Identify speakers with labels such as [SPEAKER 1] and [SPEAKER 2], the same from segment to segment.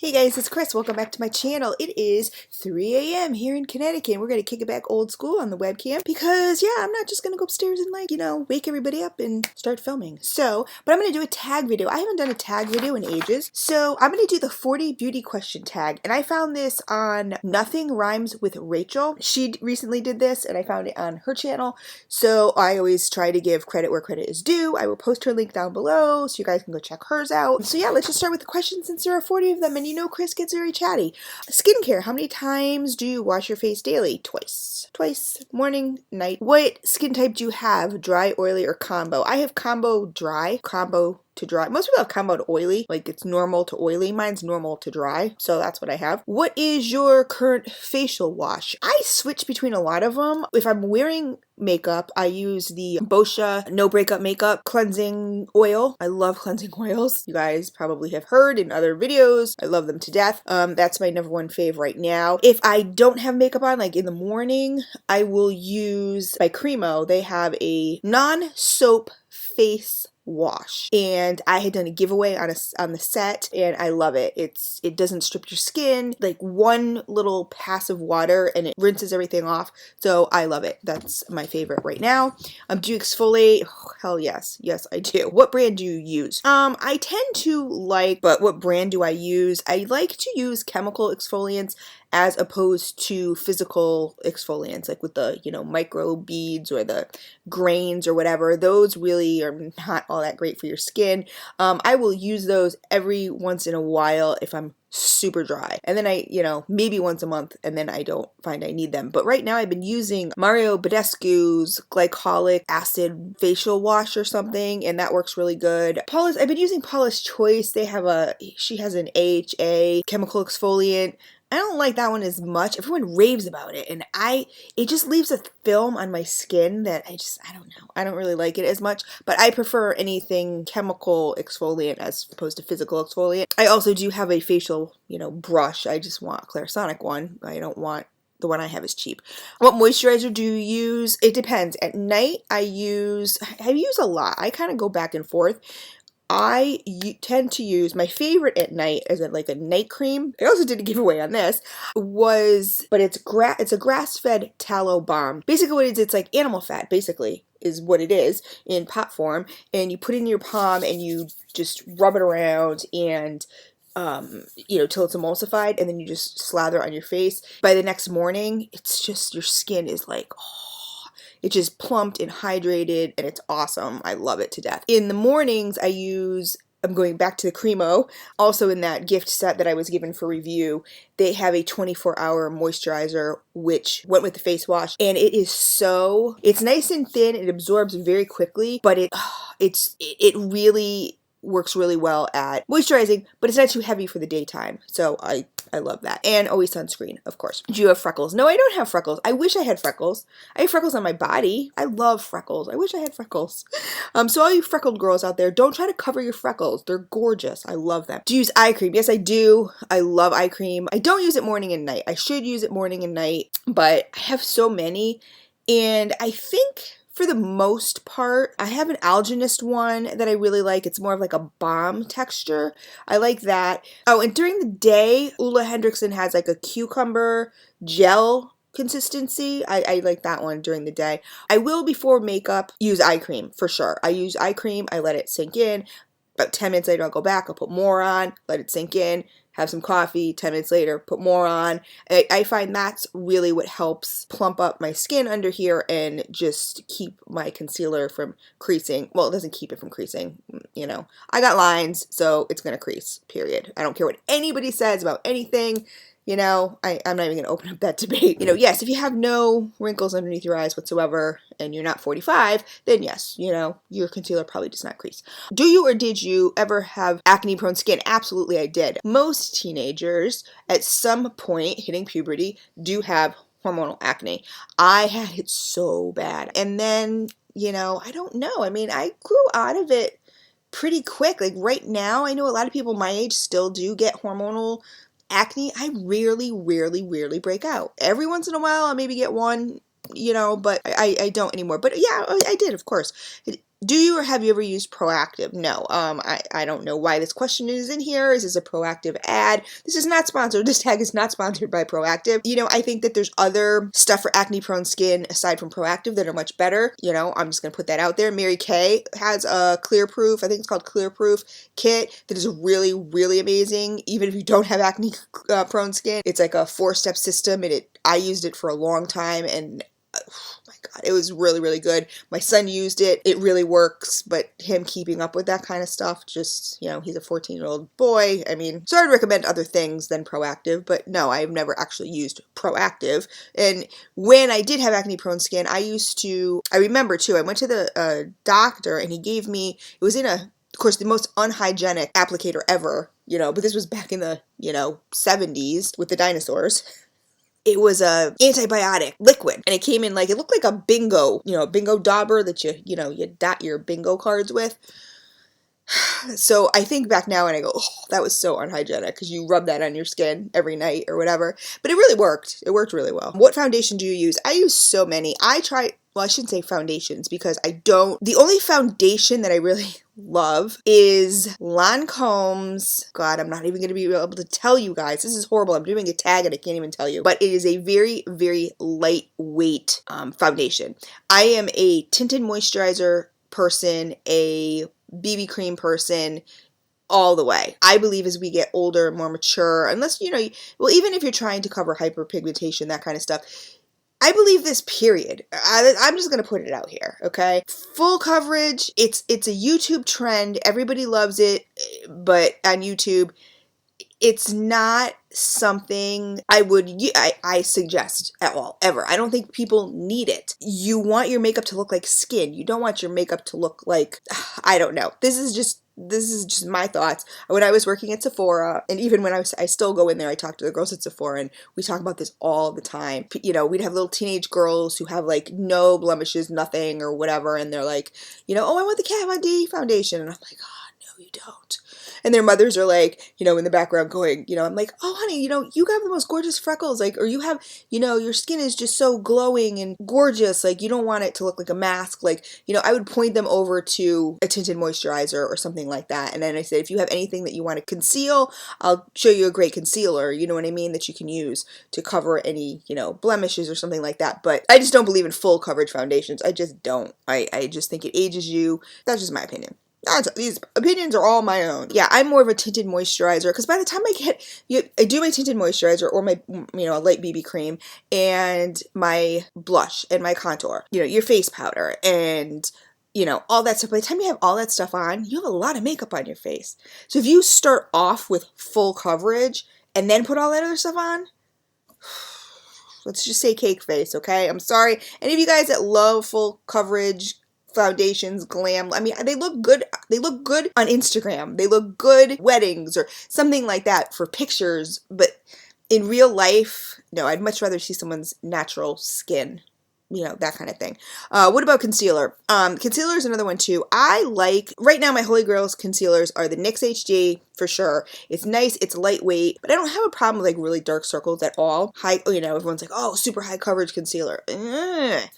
[SPEAKER 1] Hey guys, it's Chris. Welcome back to my channel. It is 3 a.m. here in Connecticut. We're going to kick it back old school on the webcam because, yeah, I'm not just going to go upstairs and, wake everybody up and start filming. But I'm going to do a tag video. I haven't done a tag video in ages. So I'm going to do the 40 beauty question tag. And I found this on Nothing Rhymes with Rachel. She recently did this and I found it on her channel. So I always try to give credit where credit is due. I will post her link down below so you guys can go check hers out. So yeah, let's just start with the questions since there are 40 of them. And you know Chris gets very chatty. Skincare. How many times do you wash your face daily? Twice. Twice. Morning, night. What skin type do you have? Dry, oily, or combo? I have combo dry. Combo to dry. Most people have combo to oily. Like it's normal to oily. Mine's normal to dry. So that's what I have. What is your current facial wash? I switch between a lot of them. If I'm wearing makeup, I use the Boscia No Breakup Makeup Cleansing Oil. I love cleansing oils. You guys probably have heard in other videos. I love them to death. That's my #1 fave right now. If I don't have makeup on, like in the morning, I will use by Cremo. They have a non-soap face wash, and I had done a giveaway on the set, and I love it. It doesn't strip your skin, like one little pass of water and it rinses everything off, so I love it. That's my favorite right now. Do you exfoliate? Oh, hell yes. Yes, I do. What brand do you use? I tend to like, but what brand do I use? I like to use chemical exfoliants as opposed to physical exfoliants, like with the, micro beads or the grains or whatever. Those really are not all that great for your skin. I will use those every once in a while if I'm super dry. And then maybe once a month, and then I don't find I need them. But right now I've been using Mario Badescu's glycolic acid facial wash or something, and that works really good. I've been using Paula's Choice. She has an AHA chemical exfoliant. I don't like that one as much. Everyone raves about it, and it just leaves a film on my skin that I don't know. I don't really like it as much, but I prefer anything chemical exfoliant as opposed to physical exfoliant. I also do have a facial, brush. I just want a Clarisonic one. I don't want the one I have is cheap. What moisturizer do you use? It depends. At night, I use a lot. I kind of go back and forth. I tend to use, my favorite at night is like a night cream. I also did a giveaway on this, but it's a grass-fed tallow balm. Basically what it is, it's like animal fat, basically, is what it is in pot form. And you put it in your palm and you just rub it around and till it's emulsified, and then you just slather on your face. By the next morning, it's just, your skin is like, it's just plumped and hydrated, and it's awesome. I love it to death. In the mornings, I'm going back to the Cremo. Also in that gift set that I was given for review, they have a 24-hour moisturizer, which went with the face wash. And it's nice and thin. It absorbs very quickly, but it really works really well at moisturizing, but it's not too heavy for the daytime. So I love that. And always sunscreen, of course. Do you have freckles? No, I don't have freckles. I wish I had freckles. I have freckles on my body. I love freckles. I wish I had freckles. So all you freckled girls out there, don't try to cover your freckles. They're gorgeous. I love them. Do you use eye cream? Yes, I do. I love eye cream. I don't use it morning and night. I should use it morning and night, but I have so many, and I think for the most part, I have an Algenist one that I really like. It's more of like a balm texture. I like that. Oh, and during the day, Ulla Hendrickson has like a cucumber gel consistency. I like that one during the day. I will, before makeup, use eye cream for sure. I use eye cream. I let it sink in. About 10 minutes later, I'll go back. I'll put more on, let it sink in, have some coffee, 10 minutes later, put more on. I find that's really what helps plump up my skin under here and just keep my concealer from creasing. Well, it doesn't keep it from creasing, I got lines, so it's going to crease, period. I don't care what anybody says about anything. I'm not even going to open up that debate. Yes, if you have no wrinkles underneath your eyes whatsoever and you're not 45, then yes, your concealer probably does not crease. Do you or did you ever have acne-prone skin? Absolutely, I did. Most teenagers at some point hitting puberty do have hormonal acne. I had it so bad. And then, I don't know. I mean, I grew out of it pretty quick. Like right now, I know a lot of people my age still do get hormonal acne. I rarely break out. Every once in a while, I'll maybe get one, but I don't anymore. But yeah, I did, of course. Do you or have you ever used Proactive? No. I don't know why this question is in here. Is this a Proactive ad? This is not sponsored. This tag is not sponsored by Proactive. You know, I think that there's other stuff for acne prone skin aside from Proactive that are much better. You know, I'm just going to put that out there. Mary Kay has a Clear Proof, I think it's called Clear Proof kit that is really, really amazing. Even if you don't have acne prone skin, it's like a 4-step system, and I used it for a long time, and oh my God, it was really, really good. My son used it. It really works, but him keeping up with that kind of stuff, just, you know, he's a 14-year-old boy. I mean, so I'd recommend other things than Proactive, but no, I've never actually used Proactive. And when I did have acne prone skin, I remember too, I went to the doctor and he gave me, it was in of course, the most unhygienic applicator ever, you know, but this was back in the, 70s with the dinosaurs. It was a antibiotic liquid, and it came in it looked like a bingo, bingo dauber that you dot your bingo cards with. So I think back now and I go, oh, that was so unhygienic because you rub that on your skin every night or whatever. But it really worked. It worked really well. What foundation do you use? I use so many. Well, I shouldn't say foundations because the only foundation that I really love is Lancome's, God, I'm not even going to be able to tell you guys. This is horrible. I'm doing a tag and I can't even tell you. But it is a very, very lightweight foundation. I am a tinted moisturizer person, a BB cream person, all the way. I believe as we get older and more mature, unless, even if you're trying to cover hyperpigmentation, that kind of stuff, I believe this, period. I'm just going to put it out here, okay? Full coverage, it's a YouTube trend. Everybody loves it, but on YouTube, it's not something I suggest at all, ever. I don't think people need it. You want your makeup to look like skin. You don't want your makeup to look like, I don't know. This is just my thoughts. When I was working at Sephora, and even when I still go in there, I talk to the girls at Sephora, and we talk about this all the time. We'd have little teenage girls who have no blemishes, nothing or whatever, and they're like, oh, I want the Kat Von D foundation, and I'm like, oh, no, you don't. And their mothers are in the background going, I'm like, oh, honey, you have the most gorgeous freckles, or you have, your skin is just so glowing and gorgeous, you don't want it to look like a mask, I would point them over to a tinted moisturizer or something like that. And then I said, if you have anything that you want to conceal, I'll show you a great concealer, you know what I mean, that you can use to cover any, blemishes or something like that. But I just don't believe in full coverage foundations. I just don't. I just think it ages you. That's just my opinion. These opinions are all my own. Yeah, I'm more of a tinted moisturizer because by the time I do my tinted moisturizer or my, a light BB cream and my blush and my contour, your face powder and, all that stuff. By the time you have all that stuff on, you have a lot of makeup on your face. So if you start off with full coverage and then put all that other stuff on, let's just say cake face, okay? I'm sorry. Any of you guys that love full coverage foundations, glam, I mean, they look good on Instagram, they look good weddings or something like that for pictures, but in real life, no, I'd much rather see someone's natural skin, that kind of thing. What about concealer? Concealer is another one too. Right now my holy grails concealers are the NYX HD for sure. It's nice, it's lightweight, but I don't have a problem with really dark circles at all. Everyone's like, oh, super high coverage concealer. I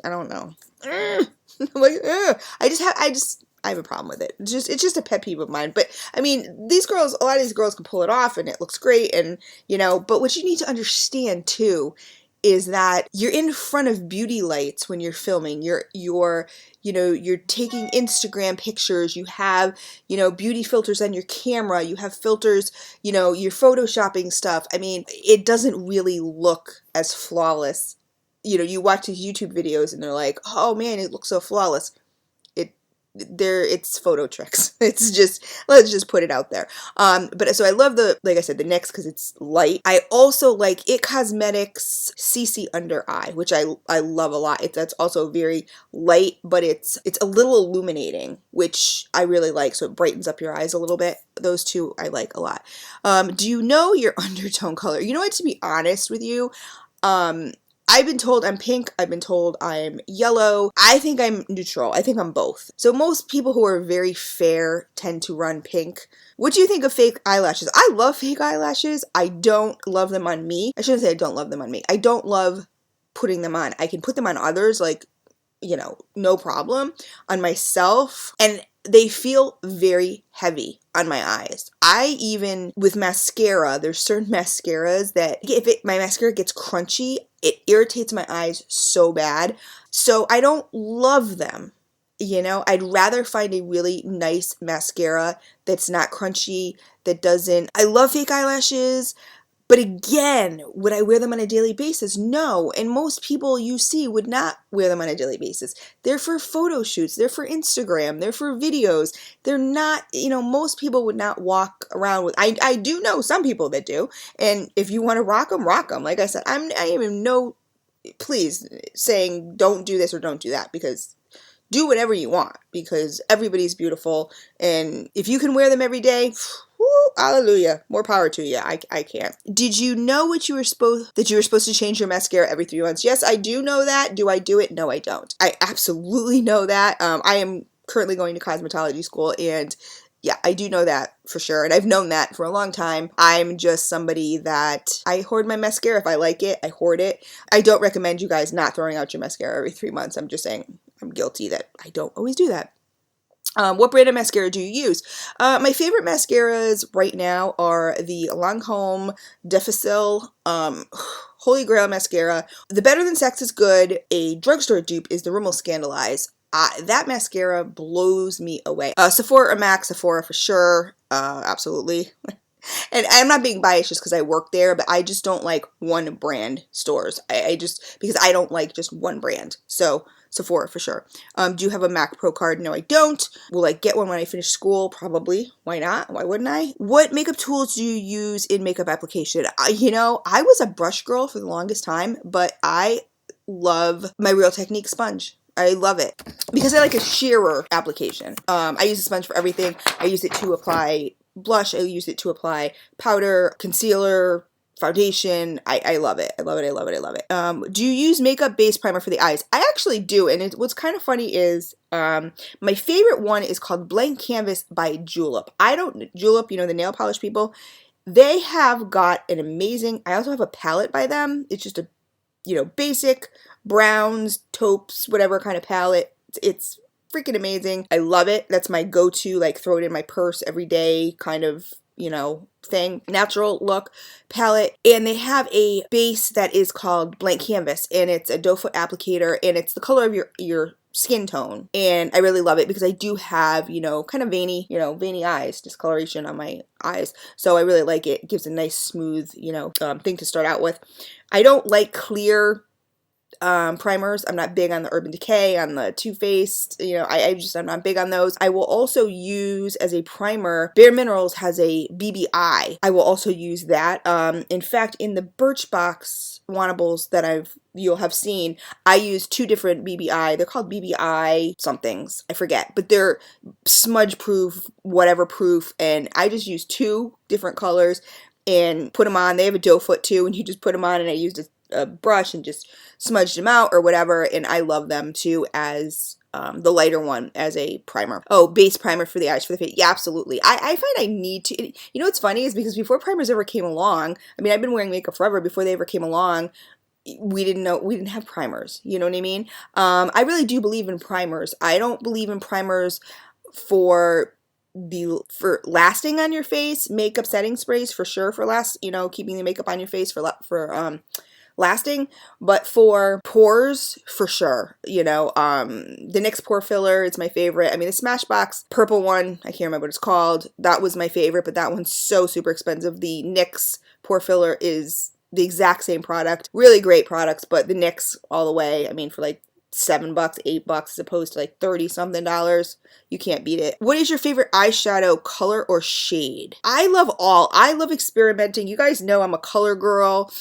[SPEAKER 1] don't know. I'm like, I have a problem with it. It's just a pet peeve of mine. But I mean, a lot of these girls can pull it off and it looks great, and but what you need to understand too is that you're in front of beauty lights when you're filming. You're taking Instagram pictures, you have, beauty filters on your camera, you have filters, you're photoshopping stuff. I mean, it doesn't really look as flawless. You watch these YouTube videos and they're like, oh man, it looks so flawless. It's photo tricks. It's just, let's just put it out there. But so I love like I said, the NYX because it's light. I also like It Cosmetics CC Under Eye, which I love a lot. That's also very light, but it's a little illuminating, which I really like. So it brightens up your eyes a little bit. Those two I like a lot. Do you know your undertone color? You know what, to be honest with you, I've been told I'm pink. I've been told I'm yellow. I think I'm neutral. I think I'm both. So most people who are very fair tend to run pink. What do you think of fake eyelashes? I love fake eyelashes. I don't love them on me. I shouldn't say I don't love them on me. I don't love putting them on. I can put them on others, you know, no problem on myself, and they feel very heavy on my eyes. I even, with mascara, there's certain mascaras that if my mascara gets crunchy, it irritates my eyes so bad. So I don't love them. You know, I'd rather find a really nice mascara that's not crunchy, that doesn't, I love fake eyelashes, but again, would I wear them on a daily basis? No. And most people you see would not wear them on a daily basis. They're for photo shoots. They're for Instagram. They're for videos. They're not, you know, most people would not walk around with, I do know some people that do. And if you want to rock them, rock them. Like I said, I am in no, please, saying don't do this or don't do that, because do whatever you want, because everybody's beautiful. And if you can wear them every day, whoo, hallelujah, more power to you. I can't. Did you know that you were supposed to change your mascara every 3 months? Yes, I do know that. Do I do it? No, I don't. I absolutely know that. I am currently going to cosmetology school, and yeah, I do know that for sure, and I've known that for a long time. I'm just somebody that I hoard my mascara. If I like it, I hoard it. I don't recommend you guys not throwing out your mascara every 3 months. I'm just saying I'm guilty that I don't always do that. What brand of mascara do you use? My favorite mascaras right now are the Lancome Defacil Holy Grail mascara. The Better Than Sex is good. A drugstore dupe is the Rimmel Scandaleyes. That mascara blows me away. Sephora or MAC, Sephora for sure. Absolutely. And I'm not being biased just because I work there, but I just don't like one brand stores. I just, because I don't like just one brand. So Sephora for sure. Do you have a Mac Pro card? No, I don't. Will I get one when I finish school? Probably. Why not? Why wouldn't I? What makeup tools do you use in makeup application? You know, I was a brush girl for the longest time, but I love my Real Technique sponge. I love it because I like a sheerer application. I use a sponge for everything. I use it to apply blush. I use it to apply powder, concealer, foundation. I love it. I love it. I love it. I love it. Do you use makeup base primer for the eyes? I actually do. And what's kind of funny is my favorite one is called Blank Canvas by Julep. Julep, you know, the nail polish people, they have got an amazing, I also have a palette by them. It's just a, you know, basic browns, taupes, whatever kind of palette. It's freaking amazing. I love it. That's my go-to, like throw it in my purse every day kind of, you know, thing. Natural look palette. And they have a base that is called Blank Canvas, and it's a doe foot applicator, and it's the color of your skin tone. And I really love it because I do have, you know, kind of veiny, you know, veiny eyes, discoloration on my eyes. So I really like it. It gives a nice smooth, you know, thing to start out with. I don't like clear primers. I'm not big on the Urban Decay, on the Too Faced, you know, I'm not big on those. I will also use as a primer, Bare Minerals has a BBI. I will also use that. In fact, in the Birchbox wannables that you'll have seen, I use 2 different BBI. They're called BBI somethings. I forget, but they're smudge proof, whatever proof, and I just use 2 different colors and put them on. They have a doe foot too, and you just put them on, and I used a brush and just smudged them out or whatever, and I love them too as the lighter one as a primer. Oh, base primer for the eyes, for the face. Yeah, absolutely. I find I need to, you know what's funny is because before primers ever came along, I mean, I've been wearing makeup forever, before they ever came along, we didn't have primers, you know what I mean? I really do believe in primers. I don't believe in primers for lasting on your face. Makeup setting sprays for sure for you know, keeping the makeup on your face for lasting, but for pores, for sure. You know, the NYX pore filler is my favorite. I mean, the Smashbox purple one, I can't remember what it's called, that was my favorite, but that one's so super expensive. The NYX pore filler is the exact same product. Really great products, but the NYX all the way, I mean, for like $7, $8 as opposed to like $30 something. You can't beat it. What is your favorite eyeshadow color or shade? I love all. I love experimenting. You guys know I'm a color girl.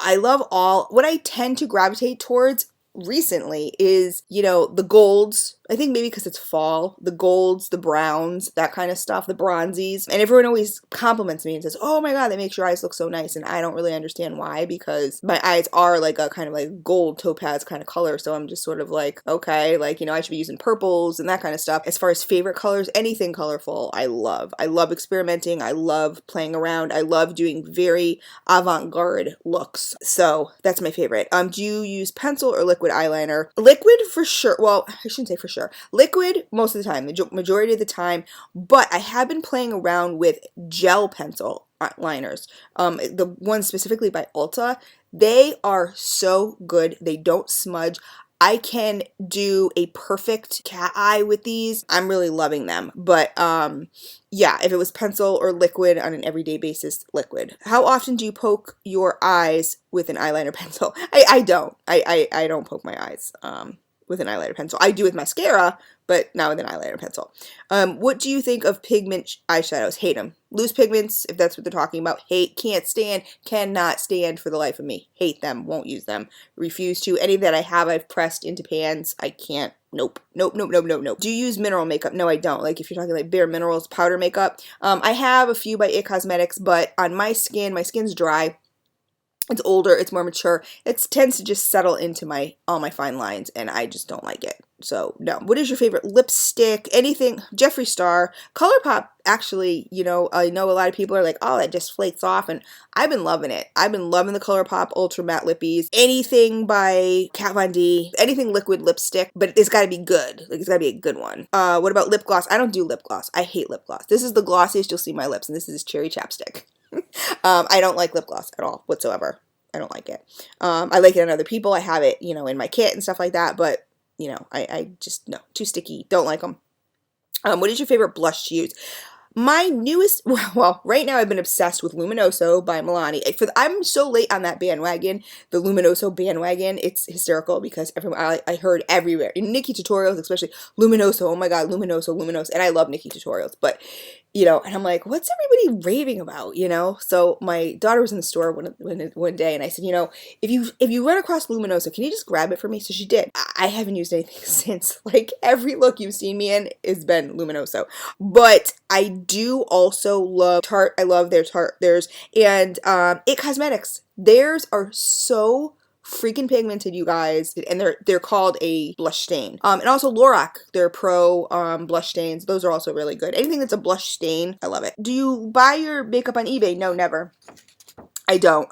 [SPEAKER 1] I love all. What I tend to gravitate towards recently is, you know, the golds. I think maybe because it's fall, the golds, the browns, that kind of stuff, the bronzies. And everyone always compliments me and says, oh my God, that makes your eyes look so nice. And I don't really understand why, because my eyes are like a kind of like gold topaz kind of color. So I'm just sort of like, okay, like, you know, I should be using purples and that kind of stuff. As far as favorite colors, anything colorful, I love. I love experimenting. I love playing around. I love doing very avant-garde looks. So that's my favorite. Do you use pencil or liquid eyeliner? Liquid for sure. Well, I shouldn't say for sure. Liquid most of the time, majority of the time, but I have been playing around with gel pencil liners. The ones specifically by Ulta, they are so good. They don't smudge. I can do a perfect cat eye with these. I'm really loving them. But yeah, if it was pencil or liquid on an everyday basis, liquid. How often do you poke your eyes with an eyeliner pencil? I don't. I don't poke my eyes with an eyeliner pencil. I do with mascara, but not with an eyeliner pencil. What do you think of pigment eyeshadows? Hate them. Loose pigments, if that's what they're talking about. Hate, can't stand, cannot stand for the life of me. Hate them, won't use them. Refuse to. Any that I have, I've pressed into pans. I can't. Nope. Nope, nope, nope, nope, nope. Do you use mineral makeup? No, I don't. Like if you're talking like Bare Minerals powder makeup. I have a few by It Cosmetics, but on my skin's dry. It's older, it's more mature. It tends to just settle into all my fine lines, and I just don't like it. So, no. What is your favorite lipstick? Anything? Jeffree Star. ColourPop, actually, you know, I know a lot of people are like, oh, that just flakes off, and I've been loving it. I've been loving the ColourPop Ultra Matte Lippies. Anything by Kat Von D. Anything liquid lipstick, but it's got to be good. Like, it's got to be a good one. What about lip gloss? I don't do lip gloss. I hate lip gloss. This is the glossiest you'll see my lips, and this is cherry chapstick. I don't like lip gloss at all whatsoever. I don't like it. I like it on other people. I have it, you know, in my kit and stuff like that. But, you know, I just, no, too sticky. Don't like them. What is your favorite blush to use? My newest, well, right now I've been obsessed with Luminoso by Milani. I'm so late on that bandwagon, the Luminoso bandwagon. It's hysterical because I heard everywhere, in Nikki tutorials especially, Luminoso, oh my God, Luminoso, Luminoso, and I love Nikki tutorials, but, you know, and I'm like, what's everybody raving about, you know? So my daughter was in the store one day, and I said, you know, if you run across Luminoso, can you just grab it for me? So she did. I haven't used anything since. Like, every look you've seen me in has been Luminoso. But I do also love Tarte. I love their Tarte. And It Cosmetics. Theirs are so freaking pigmented, you guys, and they're called a blush stain. And also Lorac, their pro blush stains. Those are also really good. Anything that's a blush stain, I love it. Do you buy your makeup on eBay? No, never. I don't.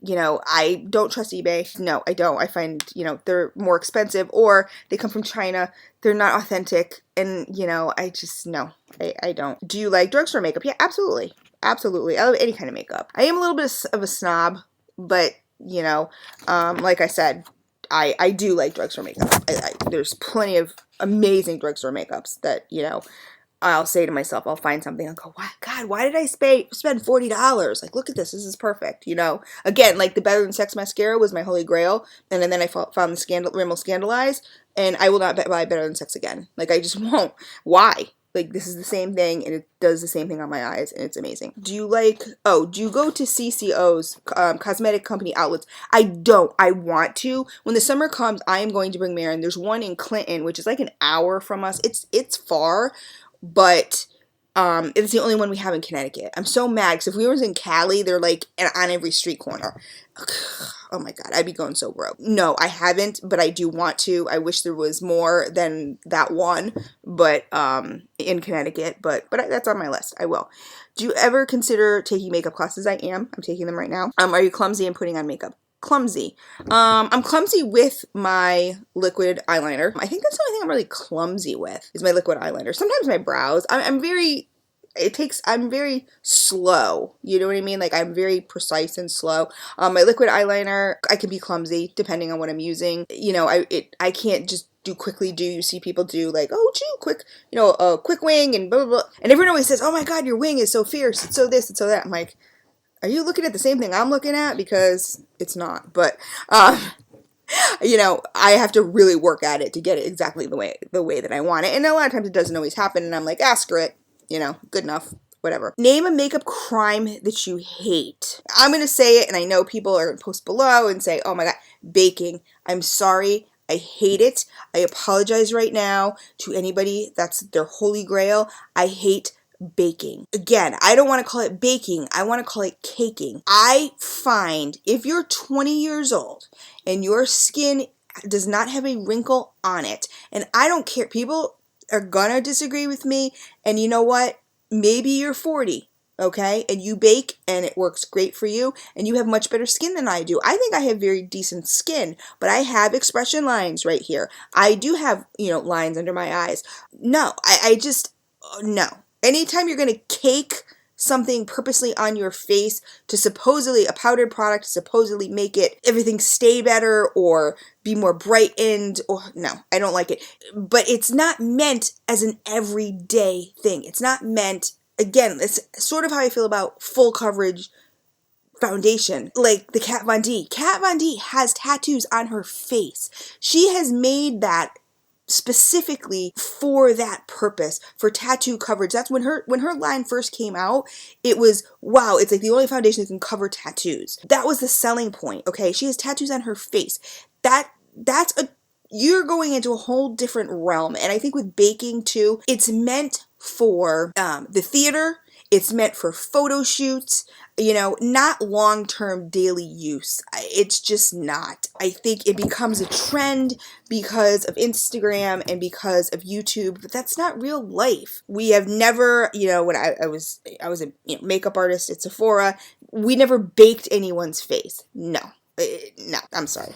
[SPEAKER 1] You know, I don't trust eBay. No, I don't. I find, you know, they're more expensive, or they come from China. They're not authentic, and, you know, I just, no, I don't. Do you like drugstore makeup? Yeah, absolutely. Absolutely. I love any kind of makeup. I am a little bit of a snob, but, you know, like I said, I do like drugstore makeup. There's plenty of amazing drugstore makeups that, you know, I'll say to myself, I'll find something, I'll go, God, why did I spend $40? Like, look at this is perfect, you know? Again, like the Better Than Sex mascara was my holy grail, and then I found the Rimmel Scandalize, and I will not buy Better Than Sex again. Like, I just won't. Why? Like, this is the same thing, and it does the same thing on my eyes, and it's amazing. Do you go to CCO's, cosmetic company outlets? I don't. I want to. When the summer comes, I am going to bring Marin. There's one in Clinton, which is like an hour from us. It's far, but it's the only one we have in Connecticut. I'm so mad, because if we were in Cali, they're like on every street corner. Oh my God, I'd be going so broke. No, I haven't, but I do want to. I wish there was more than that one, but in Connecticut, but that's on my list. I will. Do you ever consider taking makeup classes? I am. I'm taking them right now. Are you clumsy in putting on makeup? Clumsy. I'm clumsy with my liquid eyeliner. I think that's the only thing I'm really clumsy with is my liquid eyeliner. Sometimes my brows. I'm very slow. You know what I mean? Like, I'm very precise and slow. My liquid eyeliner, I can be clumsy depending on what I'm using. You know, I can't just quickly do. You see people do like, oh, quick, you know, a quick wing and blah, blah, blah. And everyone always says, oh my God, your wing is so fierce. It's so this, it's so that. I'm like, are you looking at the same thing I'm looking at? Because it's not. But, you know, I have to really work at it to get it exactly the way that I want it. And a lot of times it doesn't always happen. And I'm like, screw it. You know, good enough. Whatever. Name a makeup crime that you hate. I'm going to say it, and I know people are going to post below and say, oh my God, baking. I'm sorry. I hate it. I apologize right now to anybody that's their holy grail. I hate baking. Again, I don't want to call it baking. I want to call it caking. I find if you're 20 years old and your skin does not have a wrinkle on it, and I don't care, people are gonna disagree with me, and you know what? Maybe you're 40. Okay, and you bake and it works great for you and you have much better skin than I do. I think I have very decent skin, but I have expression lines right here. I do have, lines under my eyes. No, I just, no. Anytime you're going to cake something purposely on your face to supposedly, a powdered product to supposedly make it, everything stay better or be more brightened, or no, I don't like it. But it's not meant as an everyday thing. It's not meant, again, it's sort of how I feel about full coverage foundation, like the Kat Von D. Kat Von D has tattoos on her face. She has made that specifically for that purpose, for tattoo coverage. That's when her line first came out, it was, wow, it's like the only foundation that can cover tattoos. That was the selling point, okay? She has tattoos on her face. You're going into a whole different realm. And I think with baking too, it's meant for the theater. It's meant for photo shoots, not long-term daily use. It's just not. I think it becomes a trend because of Instagram and because of YouTube, but that's not real life. We have never, when I was a makeup artist at Sephora, we never baked anyone's face. No, I'm sorry.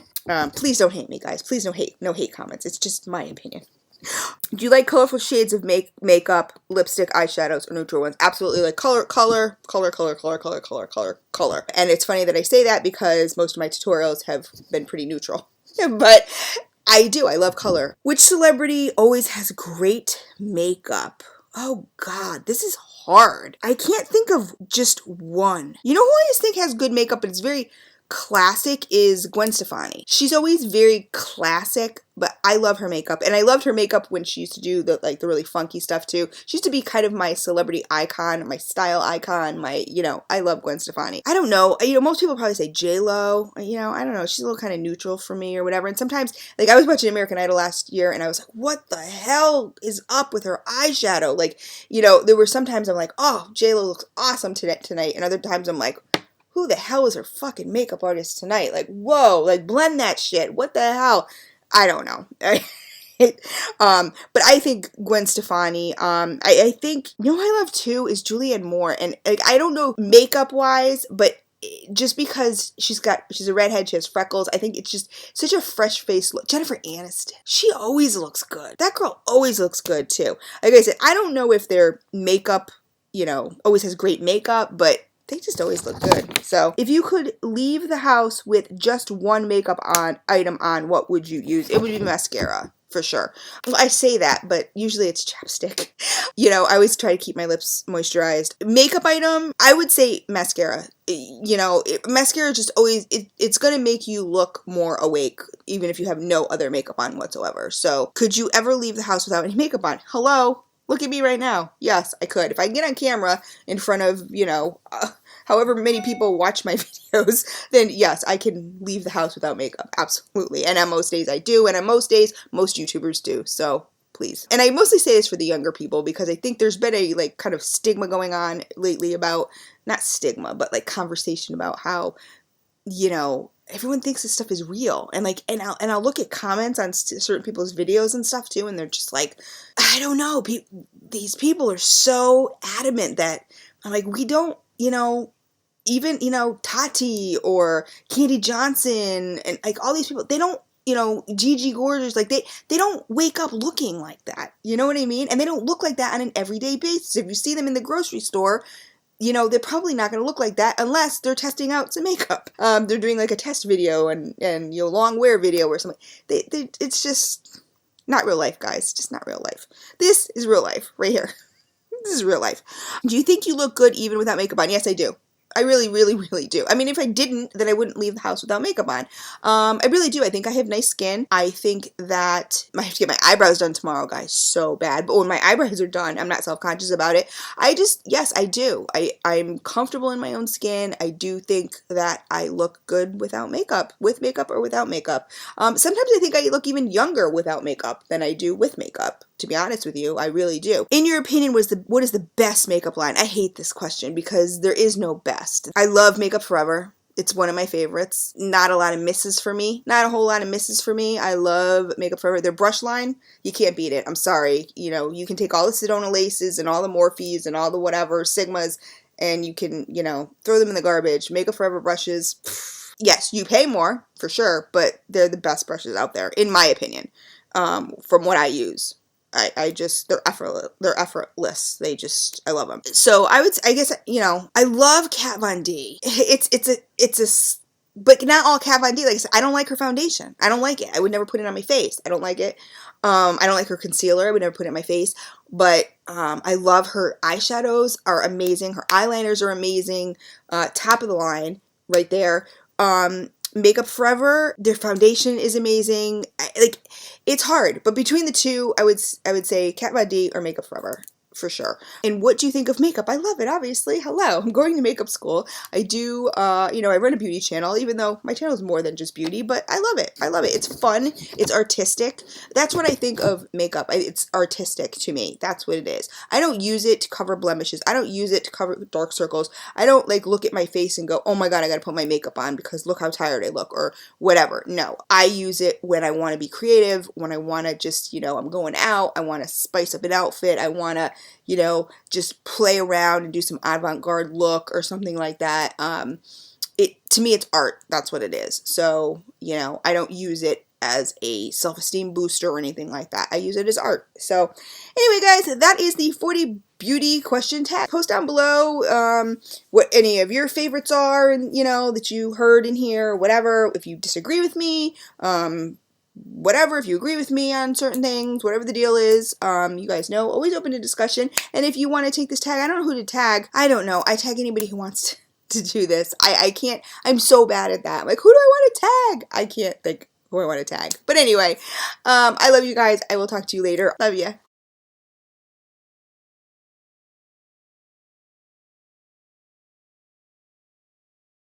[SPEAKER 1] Please don't hate me, guys. Please no hate comments. It's just my opinion. Do you like colorful shades of makeup, lipstick, eyeshadows, or neutral ones? Absolutely. Like color. And it's funny that I say that because most of my tutorials have been pretty neutral. But I do. I love color. Which celebrity always has great makeup? Oh God, this is hard. I can't think of just one. You know who I just think has good makeup, but it's very classic, is Gwen Stefani. She's always very classic, but I love her makeup. And I loved her makeup when she used to do the really funky stuff too. She used to be kind of my celebrity icon, my style icon, I love Gwen Stefani. I don't know, most people probably say J-Lo, I don't know, she's a little kind of neutral for me or whatever. And sometimes, I was watching American Idol last year and I was like, what the hell is up with her eyeshadow? There were sometimes I'm like, oh, J-Lo looks awesome tonight. And other times I'm like, who the hell is her fucking makeup artist tonight? Whoa, blend that shit. What the hell? I don't know. But I think Gwen Stefani, I think, who I love too is Julianne Moore. And I don't know makeup wise, but just because she's a redhead, she has freckles, I think it's just such a fresh face look. Jennifer Aniston, she always looks good. That girl always looks good too. Like I said, I don't know if their makeup, always has great makeup, but they just always look good. So if you could leave the house with just one makeup item on, what would you use? It would be mascara, for sure. Well, I say that, but usually it's chapstick. I always try to keep my lips moisturized. Makeup item, I would say mascara. Mascara just always, it's going to make you look more awake, even if you have no other makeup on whatsoever. So could you ever leave the house without any makeup on? Hello? Look at me right now. Yes, I could. If I can get on camera in front of, however many people watch my videos, then yes, I can leave the house without makeup. Absolutely. And on most days I do. And on most days, most YouTubers do. So please. And I mostly say this for the younger people because I think there's been a kind of stigma going on lately about, not stigma, but conversation about how, everyone thinks this stuff is real. And I'll look at comments on certain people's videos and stuff too, and they're just like, I don't know, these people are so adamant that I'm like, we don't, even, Tati or Candy Johnson and all these people, they don't, Gigi Gorgeous, they don't wake up looking like that. You know what I mean? And they don't look like that on an everyday basis. If you see them in the grocery store, they're probably not going to look like that unless they're testing out some makeup. They're doing a test video and long wear video or something. It's just not real life, guys. Just not real life. This is real life right here. This is real life. Do you think you look good even without makeup on? Yes, I do. I really, really, really do. I mean, if I didn't, then I wouldn't leave the house without makeup on. I really do. I think I have nice skin. I think that I have to get my eyebrows done tomorrow, guys, so bad. But when my eyebrows are done, I'm not self-conscious about it. Yes, I do. I'm comfortable in my own skin. I do think that I look good without makeup, with makeup or without makeup. Sometimes I think I look even younger without makeup than I do with makeup. To be honest with you, I really do. In your opinion, what is the best makeup line? I hate this question because there is no best. I love Makeup Forever. It's one of my favorites. Not a lot of misses for me. Not a whole lot of misses for me. I love Makeup Forever. Their brush line, you can't beat it. I'm sorry. You know, you can take all the Sedona laces and all the Morphes and all the whatever, Sigmas, and you can, you know, throw them in the garbage. Makeup Forever brushes, pff, yes, you pay more, for sure, but they're the best brushes out there, in my opinion, from what I use. I just, they're effortless. I love them. So I guess, you know, I love Kat Von D. But not all Kat Von D. Like I said, I don't like her foundation. I don't like it. I would never put it on my face. I don't like it. I don't like her concealer. I would never put it on my face. But I love her eyeshadows are amazing. Her eyeliners are amazing. Top of the line right there. Makeup Forever, their foundation is amazing. Like, it's hard, but between the two, I would say Kat Von D or Makeup Forever. For sure. And what do you think of makeup? I love it, obviously. Hello, I'm going to makeup school. I do, you know, I run a beauty channel, even though my channel is more than just beauty, but I love it. I love it. It's fun. It's artistic. That's what I think of makeup. It's artistic to me. That's what it is. I don't use it to cover blemishes. I don't use it to cover dark circles. I don't, like, look at my face and go, oh my god, I gotta put my makeup on because look how tired I look, or whatever. No. I use it when I want to be creative, when I want to just, you know, I'm going out, I want to spice up an outfit, I want to, you know, just play around and do some avant-garde look or something like that. To me, it's art. That's what it is. So, you know, I don't use it as a self-esteem booster or anything like that. I use it as art. So, anyway, guys, that is the 40 beauty question tag. Post down below what any of your favorites are, and you know, that you heard in here, or whatever. If you disagree with me, whatever, if you agree with me on certain things, whatever the deal is, you guys know, always open to discussion. And if you want to take this tag, I don't know who to tag. I don't know. I tag anybody who wants to do this. I can't, I'm so bad at that. Like, who do I want to tag? I can't think who I want to tag. But anyway, I love you guys. I will talk to you later. Love ya.